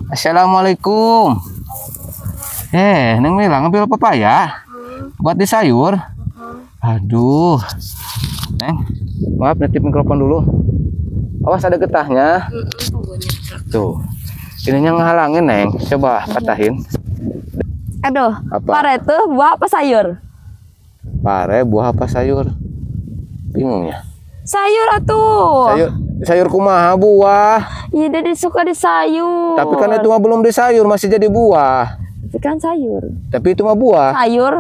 Assalamualaikum. Neng Mila ngambil pepaya buat di sayur. Aduh, Neng, maaf nitip mikrofon dulu. Awas ada getahnya. Tuh, ininya ngehalangin Neng. Coba patahin. Aduh, Apa? pare itu buah apa sayur? Pare buah apa sayur? Bingung ya. Sayur atuh. Sayur kumaha buah. Iya, dia suka di sayur. Tapi kan itu mah belum di sayur, masih jadi buah. Tapi kan sayur. Tapi itu mah buah. Sayur.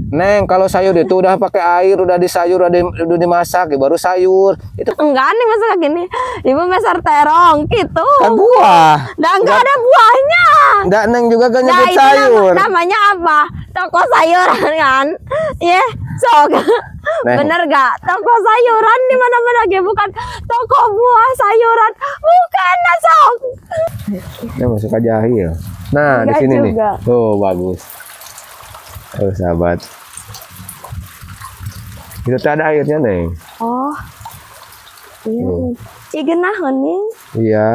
Neng, kalau sayur itu udah pakai air, udah di sayur, udah dimasak, ya baru sayur. Itu Enggak nih masa gini. Ibu mesar terong gitu. kan buah. Dan enggak ada buahnya. Enggak, Neng juga kan Nah, nyebut itu sayur. namanya apa? Toko sayuran kan? Iya, sok. Neng. Bener gak? Toko sayuran di mana-mana ge, bukan toko buah sayuran. Bukan, nah, sok. Neng masuk aja jahil. Nah, di Enggak sini nih. juga. Tuh, bagus. Oh, sahabat. Itu teh ada airnya, Neng. Oh. Iya. Cigenah nih. Iya.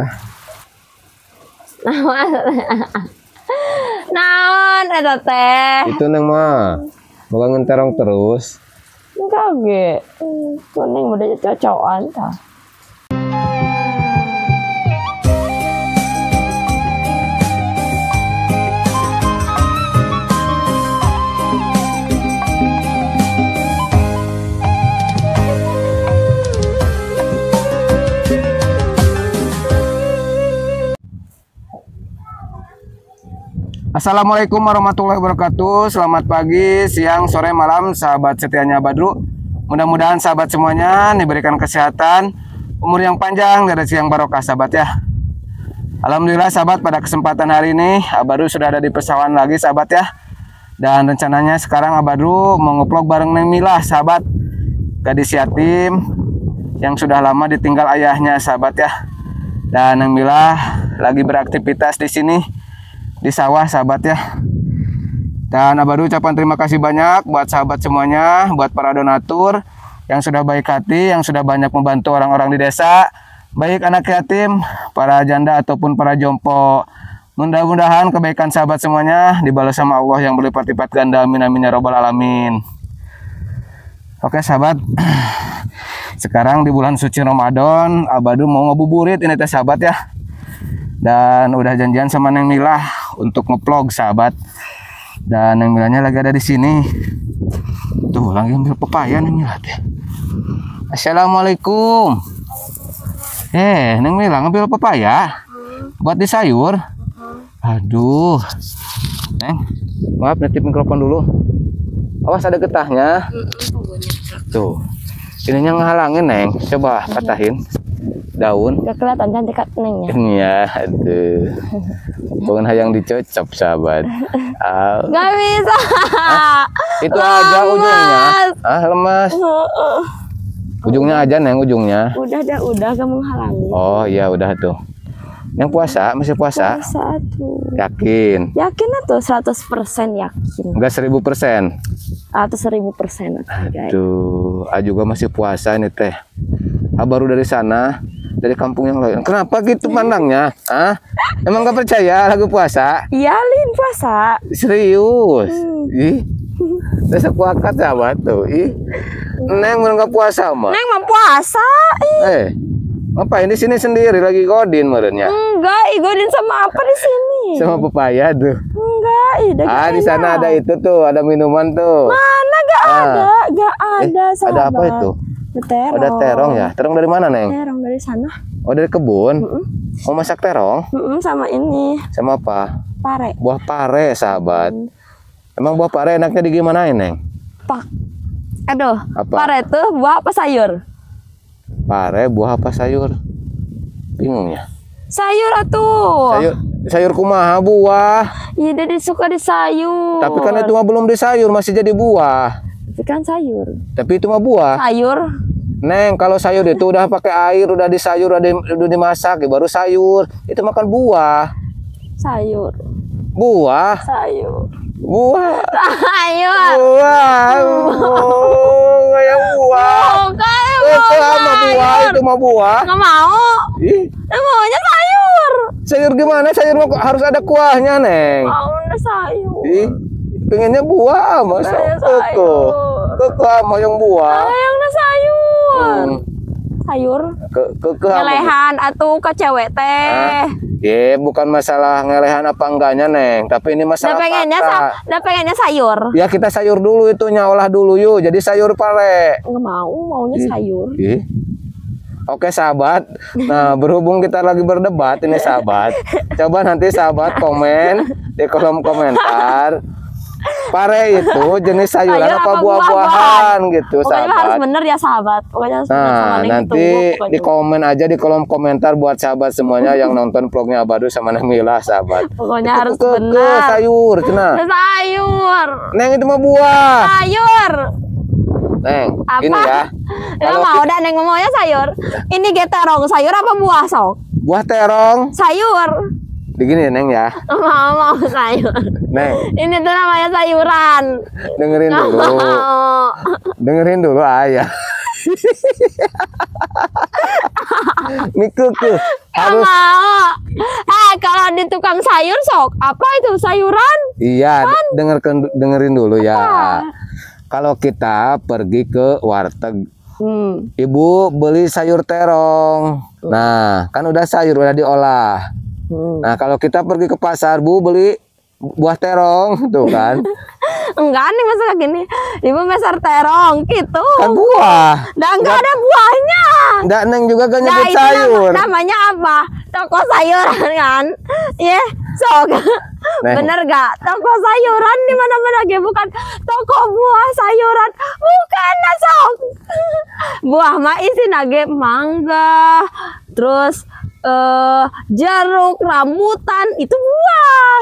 Naon eta teh? Itu Neng mah. Moga ngenterong terus. Enggak ge. Kuning udah cocokan tah. Assalamualaikum warahmatullahi wabarakatuh. Selamat pagi, siang, sore, malam, sahabat setianya Badru. Mudah-mudahan sahabat semuanya diberikan kesehatan, umur yang panjang, dan rezeki yang barokah, sahabat ya. Alhamdulillah sahabat, pada kesempatan hari ini Abadru sudah ada di Pesawahan lagi, sahabat ya. Dan rencananya sekarang Abadru mau ngeplog bareng Neng Mila, sahabat. Gadis yatim yang sudah lama ditinggal ayahnya, sahabat ya. Dan Neng Mila lagi beraktivitas di sini di sawah, sahabat ya. Dan Abadru ucapan terima kasih banyak buat sahabat semuanya, buat para donatur yang sudah baik hati, yang sudah banyak membantu orang-orang di desa, baik anak yatim, para janda ataupun para jompo. Mudah-mudahan kebaikan sahabat semuanya dibalas sama Allah yang berlipat-lipat ganda. Amin amin ya robbal alamin. Oke sahabat, sekarang di bulan suci Ramadan, Abadru mau ngabuburit ini teh sahabat ya. Dan udah janjian sama Neng Mila untuk ngeplog sahabat. Dan Neng Milanya lagi ada di sini. Tuh lagi ambil pepaya Neng Mila teh. Assalamualaikum. Neng Mila ngambil pepaya buat di sayur. Aduh, Neng, maaf nitip mikrofon dulu. Awas ada getahnya. Tuh, ininya ngehalangin Neng. Coba patahin daun. Gak kelihatan cantik kan Nengnya. Iya, aduh. Bukan hayang dicocok, sahabat. Gak bisa. Itu aja ujungnya. Lemas. Ujungnya aja, Neng, ujungnya. Udah gak menghalangi. Oh, iya udah tuh. Yang puasa, masih puasa? Puasa tuh. Yakin? Yakin atuh 100% yakin. Enggak 1000%. Atau 1000%. Aduh, juga masih puasa ini teh. Baru dari sana, dari kampung yang lain. Kenapa gitu pandangnya? Emang gak percaya lagu puasa? Iya, Lin puasa. Serius? Ih, saya sepakat sahabat tuh. Ih, Neng bener gak puasa mah? Neng mau puasa. Ngapain di sini sendiri lagi godin merenya? Enggak, godin sama apa di sini? Sama pepaya tuh. Enggak, Di sana ada itu tuh, ada minuman tuh. Mana gak ada, gak ada sahabat. Ada apa itu? Terong. Ada terong ya? Terong dari mana, Neng? Terong dari sana. Oh, dari kebun? Oh, masak terong? Sama ini. Sama apa? Pare. Buah pare, sahabat. Emang buah pare enaknya digimanain, Neng? Aduh, Apa? pare itu buah apa sayur? Pare buah apa sayur? Bingung ya. Sayur atuh. Sayur kumaha buah. Iya, dia suka di sayur. Tapi kan itu mah belum di sayur, masih jadi buah. Tapi kan sayur. Tapi itu mah buah. Sayur. Neng, kalau sayur itu udah pakai air, udah di sayur, udah dimasak, ya baru sayur. Itu makan buah. Sayur. Buah. Sayur. Buah. Sayur. Buah. Kayak buah. Bukan, Itu mah buah, itu mah buah. nggak mau. Ih, Maunya sayur. Sayur gimana? Sayur mah harus ada kuahnya, Neng. Mau sayur. Ih, pengennya buah, masa keke. Keke mau yang buah. Yang sayur. Sayur. Keke Ngelehan atuh ke cewek teh. Ya, bukan masalah ngelehan apa enggaknya, Neng. Tapi ini masalah pengennya sayur. Ya, kita sayur dulu itu, olah dulu yuk. Jadi sayur pare. Enggak maunya sayur. Oke, sahabat. Nah, berhubung kita lagi berdebat ini, sahabat. Coba nanti sahabat komen di kolom komentar. Pare itu jenis sayuran apa buah-buahan gitu, pokoknya sahabat. harus bener ya, sahabat. Pokoknya harus bener sama Neng nanti di komen aja di kolom komentar buat sahabat semuanya yang nonton vlognya Abadu sama Neng Mila, sahabat. Pokoknya harus bener. Sayur, cenah. Sayur. Neng itu mah buah. Sayur. Neng, apa? Ini ya. Kalau mau dah Neng ngomongnya sayur. Ini terong sayur apa buah sok? Buah terong. Sayur. Begini Neng ya. Mau sayur. Neng. Ini tuh namanya sayuran. Dengerin dulu. Dengerin dulu ayah. Ini keke harus. Kalau di tukang sayur sok apa itu sayuran? Iya, dengerin dulu ya. Kalau kita pergi ke warteg, ibu beli sayur terong. Nah, kan udah sayur udah diolah. Nah, kalau kita pergi ke pasar, Bu beli buah terong, tuh kan? Enggak nih, masa gini. Ibu mesar terong gitu. Kan buah. Enggak ada buahnya. Enggak, Neng juga gak nyebut sayur. Namanya apa? Toko sayuran kan? Ya, sok. Bener gak? Toko sayuran di mana-mana ge, bukan toko buah sayuran. Bukan, sok. Buah mah isi nage mangga. Terus jeruk, rambutan, itu buah.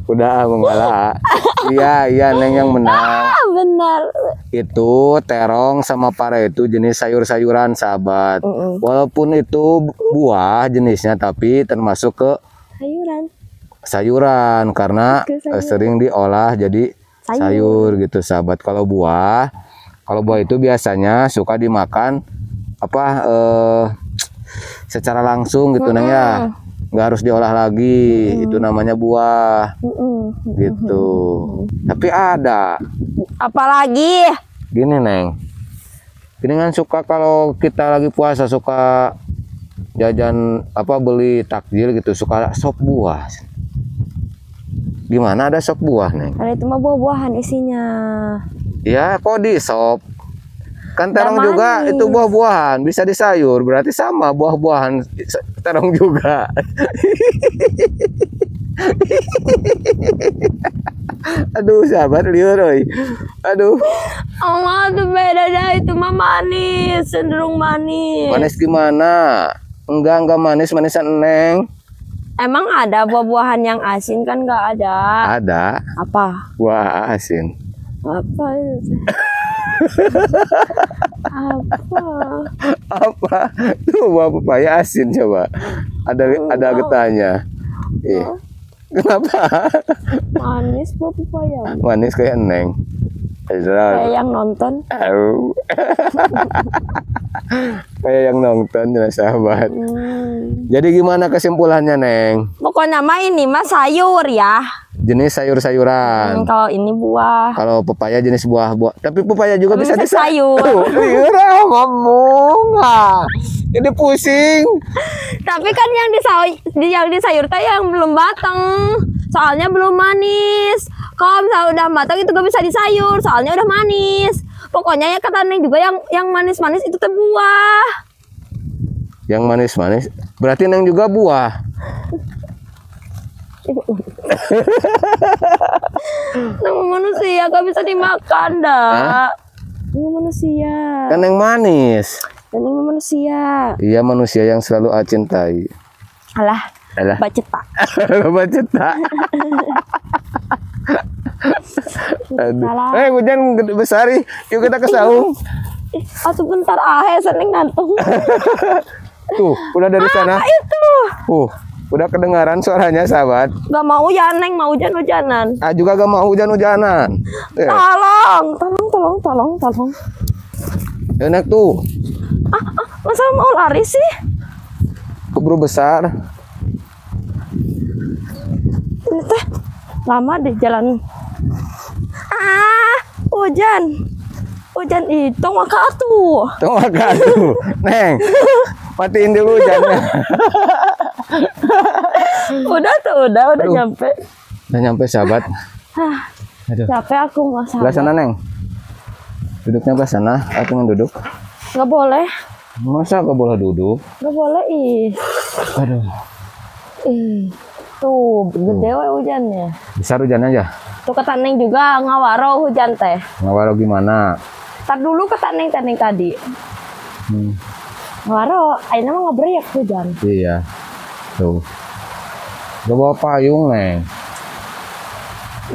Udah mengalah. Iya Neng yang menang. Benar. Itu terong sama pare itu jenis sayur-sayuran, sahabat. Walaupun itu buah jenisnya, tapi termasuk ke sayuran karena sering diolah jadi sayur gitu, sahabat. Kalau buah itu biasanya suka dimakan secara langsung gitu, Neng ya. Nggak harus diolah lagi, itu namanya buah gitu. Tapi ada apalagi gini, Neng, gini kan suka kalau kita lagi puasa suka jajan beli takjil gitu, suka sop buah. Gimana ada sop buah, Neng? Karena itu mah buah-buahan isinya. Ya, kok di sop? Kan terong juga itu buah-buahan, bisa disayur, berarti sama buah-buahan terong juga. Aduh, sahabat liur, aduh. Oh, itu beda dah, itu mah manis, cenderung manis. Manis gimana? Enggak manis, manisan Neng. Emang ada buah-buahan yang asin kan? Nggak ada. Ada. Apa? Buah asin. Apa itu? Apa tuh buah pepaya asin, coba ada getahnya. Kenapa manis buah pepaya? Manis kayak Neng, kayak yang nonton. Kayak yang nonton ya, sahabat. Jadi gimana kesimpulannya, Neng? Pokoknya mah ini mah sayur ya, jenis sayur-sayuran. Kalau ini buah. Kalau pepaya jenis buah-buah. Tapi pepaya juga bisa sayur. Ngomong. Ini pusing. Tapi kan yang di sayur teh yang belum matang. Soalnya belum manis. Kalau misalnya udah matang itu gak bisa disayur, soalnya udah manis. Pokoknya ya kata Neng juga yang manis-manis itu teh buah. Yang manis-manis berarti Neng juga buah. Neng manusia gak bisa dimakan dah. Neng manusia. Kan Neng manis. Dan Neng manusia. Iya, manusia yang selalu A cintai. Alah. Bacet pak. Bacet pak. Hujan besar nih. Yuk kita ke saung. Atuh bentar seneng ngantung. Tuh, udah dari sana. Itu. Udah kedengaran suaranya, sahabat. Gak mau ya, Neng mau hujan-hujanan. Juga gak mau hujan-hujanan. Tolong. Enak tuh. Masa mau lari sih? keburu besar. Ini teh lama deh jalan. Ah, hujan. Hujan itu maka atuh. Tuh maka tuh, Neng. Matiin dulu hujannya. Udah Aduh. nyampe. Udah nyampe sahabat. Aduh. Capek aku mas. Belah sana, Neng. Duduknya belah sana. Aku yang duduk. Nggak boleh. Masa gak boleh duduk? Nggak boleh ih. Aduh. Ih. Tuh, gede we hujannya. Besar hujan aja. Tuh kata Neng juga ngawaro hujan teh. Ngawaro gimana? Tar dulu kata Neng tadi. Ngawaro, ayeuna mah ngebreak hujan. Iya. Tuh. Gak bawa payung, Neng.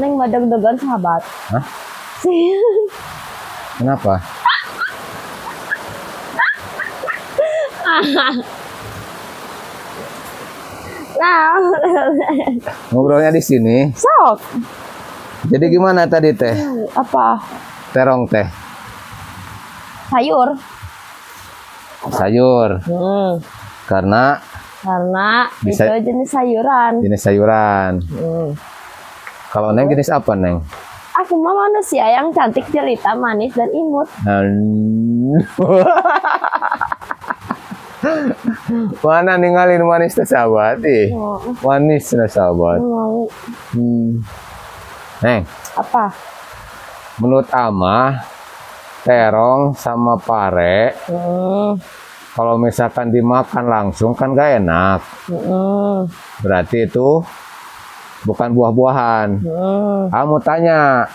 Neng madeg-degan sahabat. Hah? Kenapa? Nah, Ngobrolnya di sini. sok. Jadi gimana tadi teh? Apa? Terong teh. Sayur. Sayur. Karena Bisa. Itu jenis sayuran. jenis sayuran. Kalau Neng jenis apa, Neng? Aku mah manusia yang cantik, jelita, manis, dan imut. Mana ninggalin manis teh sahabat Oh. Manis na sahabat. Mau Neng, apa? menurut Amah terong sama pare kalau misalkan dimakan langsung kan gak enak. Berarti itu bukan buah-buahan. Kamu tanya,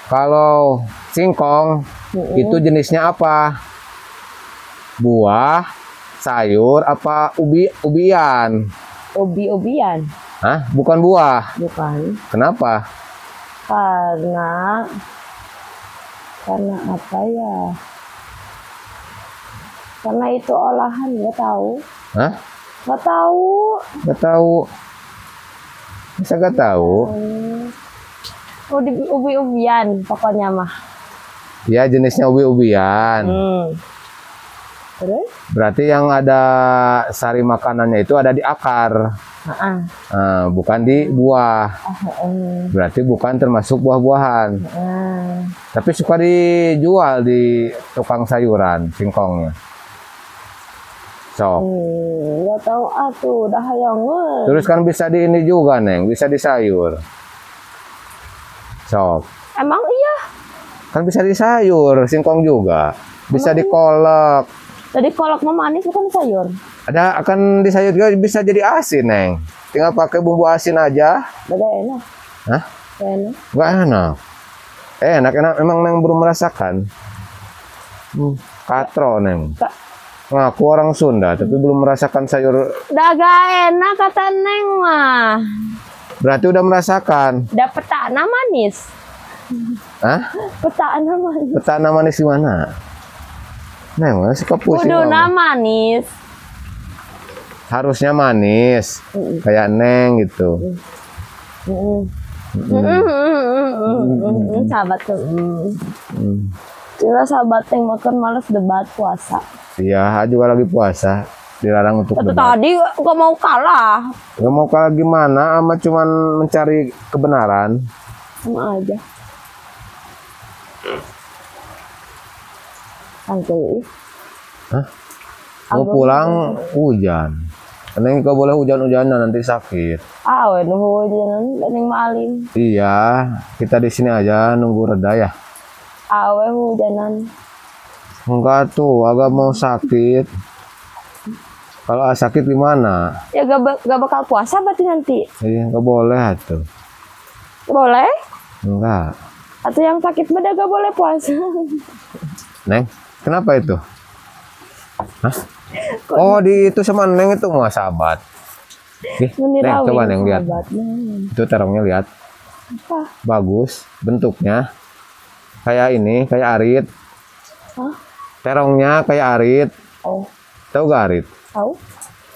kalau singkong itu jenisnya apa? Buah, sayur, apa ubi-ubian? Ubi-ubian. Hah? Bukan buah. Bukan. Kenapa? Karena apa ya? Karena itu olahan, nggak tahu. Hah? Nggak tahu. Gak tahu. Bisa gak tahu? Ubi-ubian pokoknya mah. Ya jenisnya ubi-ubian. Terus? Berarti yang ada sari makanannya itu ada di akar. Nah, bukan di buah. Berarti bukan termasuk buah-buahan. Tapi suka dijual di tukang sayuran singkongnya. Sok. Nggak tahu atuh, dah hayangan. Terus kan bisa di ini juga, Neng, bisa di sayur. Sok. Emang iya? Kan bisa di sayur, singkong juga. Bisa Emang dikolek. Tadi kolak mah manis bukan sayur. Ada akan di sayur juga bisa jadi asin, Neng. Tinggal pakai bumbu asin aja. Beda enak. Hah? Enak. Enggak enak. Enak, emang Neng belum merasakan. Katro, Neng. Ngaku orang Sunda, tapi belum merasakan sayur. Daga enak kata Neng mah. Berarti udah merasakan. Da petana manis. Hah? Petana manis. Petana manis di mana? Neng, masih kepusing. Kuduna manis. Harusnya manis. Kayak Neng gitu. Sahabat tuh. Cila sahabat yang makan males debat puasa. Iya, juga lagi puasa. Dilarang untuk Itu debat. tadi gak mau kalah. Gak mau kalah gimana, ama cuman mencari kebenaran. Sama aja. Santai. Hah? Mau pulang hujan. Neng gak boleh hujan-hujanan, nanti sakit. Awe nu hujanan Neng maling. Iya, kita di sini aja nunggu reda ya. Awe hujanan. Enggak tuh, agak mau sakit. Kalau sakit gimana? Ya gak bakal puasa berarti nanti. Iya, nggak boleh tuh. Boleh? Enggak. Atau yang sakit beda gak boleh puasa. Neng, kenapa itu? Hah? Oh, di itu sama Neng itu mah sahabat. Neng, coba Neng lihat. Itu terongnya lihat. Apa? Bagus bentuknya. Kayak ini, kayak arit. Hah? Terongnya kayak arit. Oh, Tahu gak arit? tahu?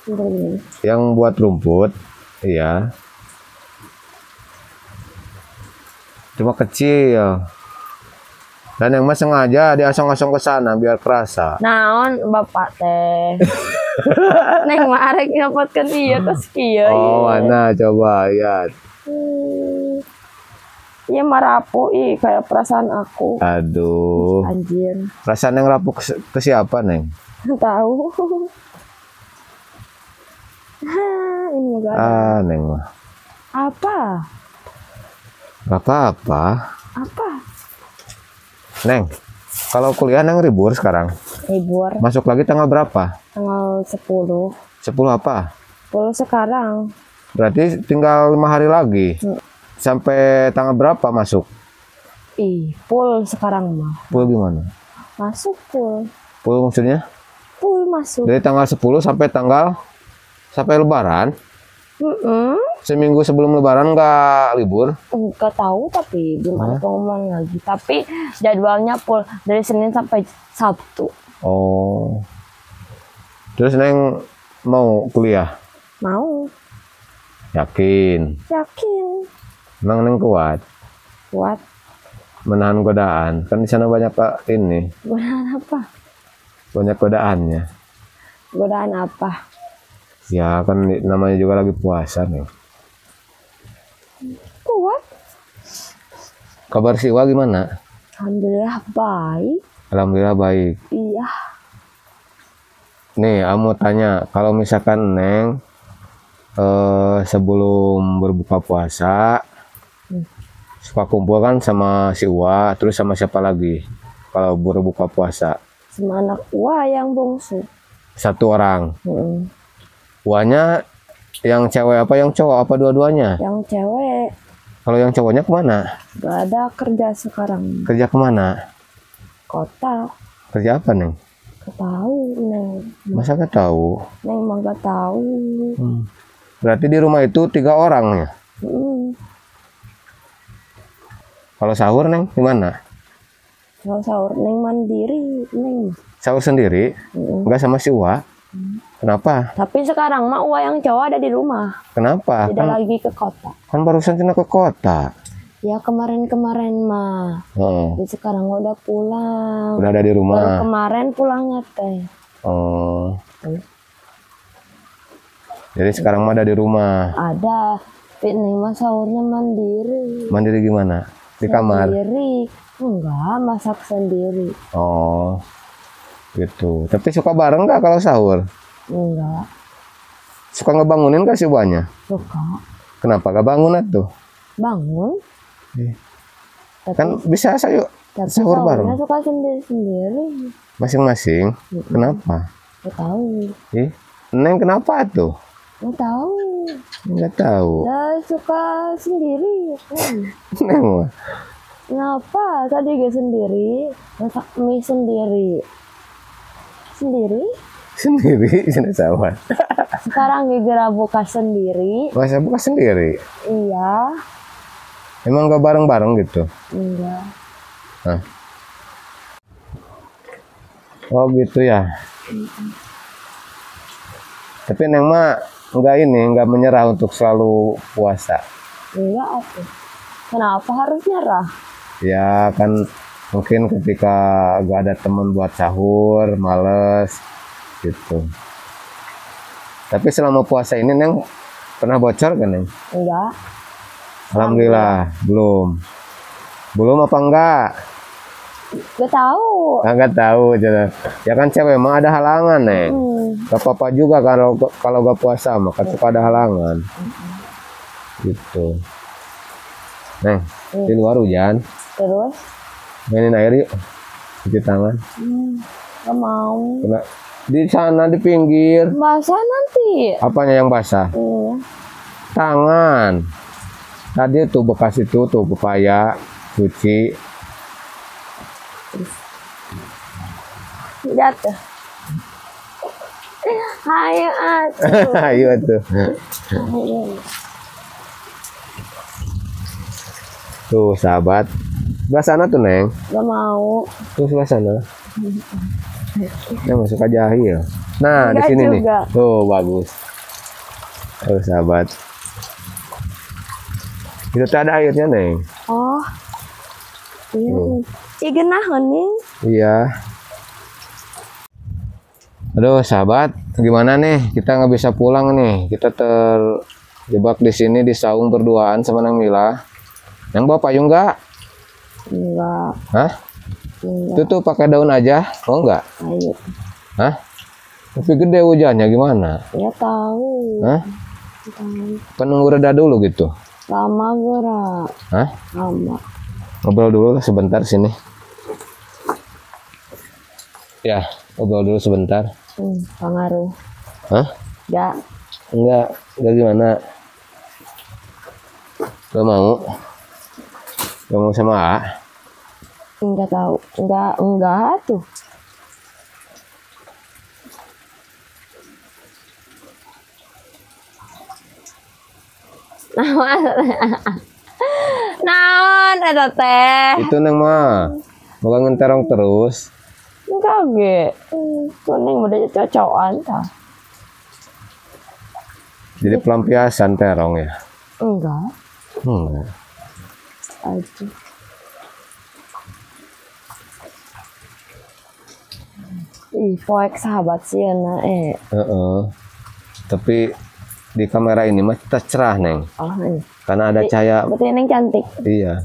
Ini. Yang buat rumput. Iya. Cuma kecil. Dan yang mas sengaja diasong-asong ke sana biar kerasa. Naon bapak teh. Neng marek ngapotkeun ieu tos kieu. Oh, mana coba lihat. Iya marapu kayak perasaan aku. Aduh. Anjir. Perasaan yang rapuh ke siapa, Neng? Tahu. Ini enggak ada. Neng mah. Apa? Gak apa-apa. Apa? Neng, kalau kuliah Neng libur sekarang. Libur. Masuk lagi tanggal berapa? Tanggal 10. 10 apa? 10 sekarang. Berarti tinggal 5 hari lagi. Sampai tanggal berapa masuk? Full sekarang mah. Full gimana? Masuk full. Full maksudnya? Full masuk. Dari tanggal 10 sampai lebaran. Seminggu sebelum lebaran nggak libur? Enggak tahu tapi belum ada pengumuman lagi. Tapi jadwalnya full dari Senin sampai Sabtu. Oh. Terus Neng mau kuliah? Mau. Yakin? Yakin. Emang Neng kuat? Kuat. Menahan godaan. Kan di sana banyak ini. Godaan apa? Banyak godaannya. Godaan apa? Ya kan namanya juga lagi puasa nih. Kuat. Kabar Siwa gimana? Alhamdulillah baik. Alhamdulillah baik. Iya. Nih, aku mau tanya, kalau misalkan Neng sebelum berbuka puasa suka kumpul kan sama si Uwa, terus sama siapa lagi kalau berbuka puasa? Sama anak Uwa yang bungsu. 1 orang. Uwanya yang cewek apa yang cowok apa dua-duanya? Yang cewek. Kalau yang cowoknya kemana? Gak ada kerja sekarang. Kerja kemana? Kota. Kerja apa Neng? Gak tahu Neng. Masa gak tahu? Neng mah gak tahu. Berarti di rumah itu 3 orang ya? Kalau sahur Neng gimana? Kalau sahur Neng mandiri Neng. Sahur sendiri? Enggak sama si Uwa? Kenapa? Tapi sekarang mah Uwa yang cowok ada di rumah. Kenapa? Tidak lagi ke kota. Kan barusan cina ke kota. Ya kemarin-kemarin mah. Jadi sekarang udah pulang. Udah ada di Baru rumah. kemarin pulangnya teh. Oh. Jadi sekarang mah ada di rumah. Ada. Tapi Neng mah sahurnya mandiri. Mandiri gimana? Di kamar? Sendiri. Enggak, masak sendiri. Oh. Gitu. Tapi suka bareng nggak kalau sahur? Enggak. Suka ngebangunin gak si Uwanya? Suka. Kenapa gak bangun atuh? Bangun. Kan bisa sahur bareng. Suka sendiri-sendiri. Masing-masing. Kenapa? Gak tahu. Neng kenapa tuh? Gak tahu. Nggak tahu. Ya suka sendiri. Neng mah. Kenapa? Tadi gak sendiri. Masak mie sendiri. Sendiri Sini sawah. sekarang Gegera buka sendiri. Masa buka sendiri? Iya. Emang gak bareng-bareng gitu? Enggak. Hah? Oh gitu ya. Tapi Neng mah nggak menyerah untuk selalu puasa. Enggak apa. Kenapa harus nyerah? Ya kan mungkin ketika gak ada teman buat sahur, males gitu. Tapi selama puasa ini Neng pernah bocor kan Neng? Enggak. Alhamdulillah, belum. Belum apa enggak? Gak tahu. Enggak tahu aja. Ya kan cewek emang ada halangan Neng. Gak apa-apa juga kalau gak puasa mah kan suka ada halangan. Gitu. Neng, di luar hujan. Terus? Mainin air yuk. Cuci tangan. Gak mau. Di sana di pinggir. Basah nanti. Apanya yang basah? Tangan. Tadi tuh bekas itu tuh pepaya cuci. Jatuh. Ayo atuh. Ayo tuh. Tuh sahabat. Sebelah sana tuh Neng. Gak mau. Tuh sebelah sana. Neng masuk aja ya. Nah di Enggak sini nih. juga. Tuh bagus. Tuh sahabat. Itu tuh ada airnya Neng. Oh. Iya. Tuh. Igenah nih. Iya. Aduh sahabat, gimana nih? Kita nggak bisa pulang nih. Kita terjebak di sini di saung berduaan sama Neng Mila. Yang bawa payung nggak? Enggak. Hah? Enggak. Itu tuh pakai daun aja, mau nggak? Ayo. Hah? Tapi gede hujannya gimana? Ya tahu. Hah? Tahu. Penunggu reda dulu gitu. Lama gerak. Hah? Lama. Ngobrol dulu lah sebentar sini. Ya, ngobrol dulu sebentar. Pengaruh. Hah? Ya. Enggak gimana? Gak mau? Gak mau sama A? Enggak tahu. Enggak tuh. Naon eta teh? Itu Neng mah. Mau ngenterong terus. Enggak ge. Kuning udah cocokan tah. Jadi pelampiasan terong ya? Enggak. Aja. Ih, poek sahabat sih na Tapi di kamera ini mah kita cerah Neng. Oh, ini. Karena ada cahaya. Berarti Neng cantik. Iya.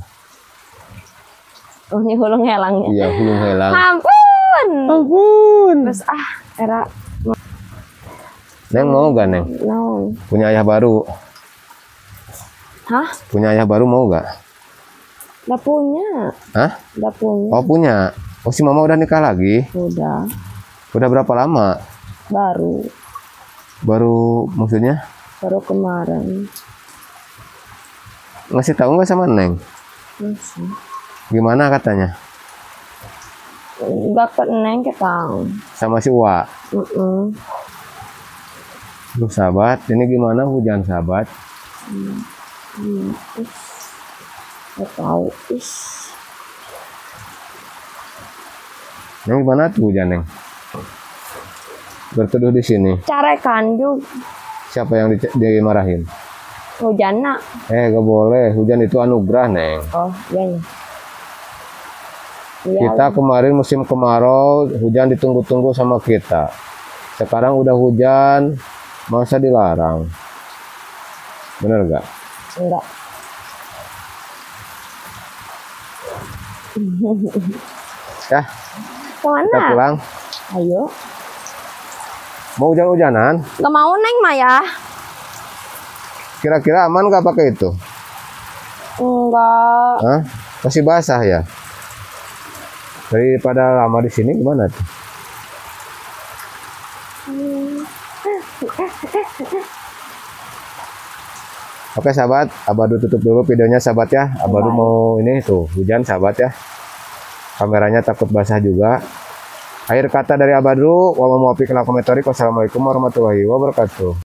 Oh, ini hulung helangnya. Iya, hulung helang. Ampun. Ampun. Terus era Neng mau gak Neng? naon? Punya ayah baru. Hah? Punya ayah baru mau gak? Udah punya. Hah? Udah punya. Oh punya. Oh si mama udah nikah lagi? Udah. Udah berapa lama? Baru. Baru maksudnya? Baru kemarin. Ngasih tahu nggak sama Neng? Masih. Gimana katanya? Enggak ke Neng ke Kang. Sama si Uwa. Duh sahabat, ini gimana hujan sahabat? Nggak tahu. Neng gimana tuh hujan Neng? Berteduh di sini. Carekan juga. Siapa yang dimarahin? Hujan nak. Gak boleh. Hujan itu anugerah Neng. Oh iya. Kita kemarin musim kemarau, hujan ditunggu-tunggu sama kita. Sekarang udah hujan, masa dilarang? Bener gak? Enggak. Ya, Kemana? kita pulang. Ayo. Mau hujan-hujanan? Gak mau Neng Maya. Kira-kira aman gak pakai itu? Enggak. Hah? Masih basah ya? Daripada lama di sini gimana tuh? Oke sahabat, Abadu tutup dulu videonya sahabat ya. Abadu mau ini tuh hujan sahabat ya. Kameranya takut basah juga. Akhir kata dari Abadu, wassalamualaikum warahmatullahi wabarakatuh.